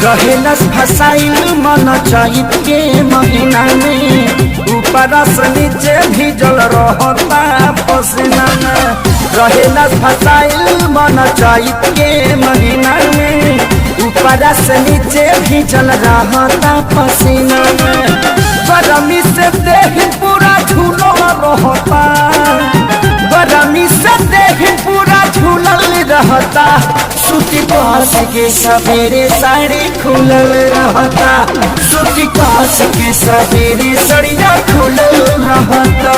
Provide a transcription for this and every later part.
रहेलस फसाइल मन चैत के महीना में ऊपर से नीचे भीजल रहता पसीना में। रहेलस फसाइल मन चैत के महीना में ऊपर से नीचे भीजल रहता पसीना में। गरमी से देह पूरा झूलल रहता, गरमी से देह पूरा झूलल रहता। सूती कास के सवेरे साड़ी खुलल रहता, सूती कास के सवेरे साड़िया खुलल रहता।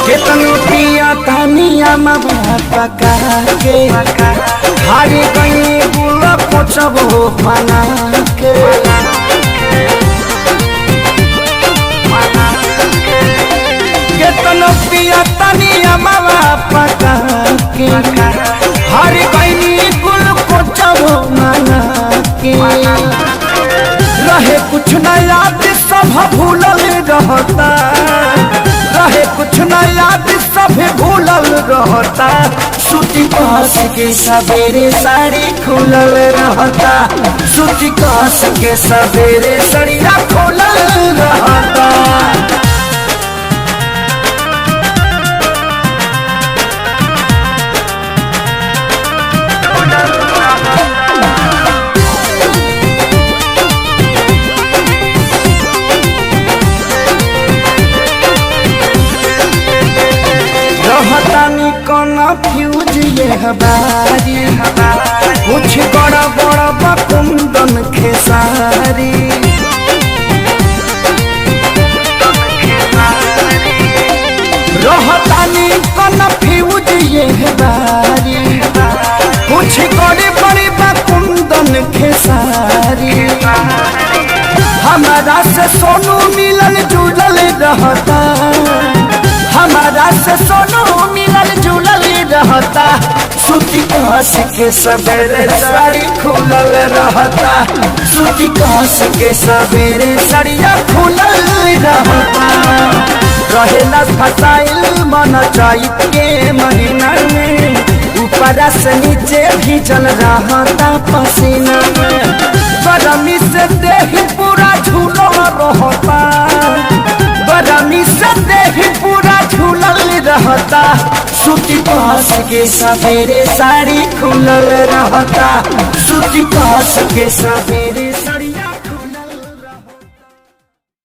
केतनो पिया तानिया मवा पका के हारी गई बुला पोछब हो बना के। केतनो पिया तानिया मवा पका के हारी गई बुला पोछब हो बना के। रहे कुछ न याद सब भूलल रहता, रहे कुछ न याद सब भूलल रहता। सूती कास के सवेरे साड़ी खुलल रहता, सूती कास के सवेरे साड़िया खुलल रहता। रहतानी कन्फ्यूज ये हमारी, कुछ बड़ा बड़ा बकुंदन खेसारी। रहतानी कन्फ्यूज ये हमारी, कुछ बड़ी बड़ी बकुंदन खेसारी। हमारा से सोनू मिलल जुलल रहता, हमारा से सोनू मिलल जुलल रहता। सूती कास के सवेरे साड़ी खुलल रहता, सूती कास के सवेरे साड़िया खुलल रहता। रहेलस फसाइल मन चैत के महीना में ऊपर से नीचे भीजल रहता पसीना में। गरमी से देह पूरा झूलल रहता, गरमी से देह पूरा झूलल रहता। सूती कास के सवेरे साड़ी खुलल रहता, सूती कास के सवेरे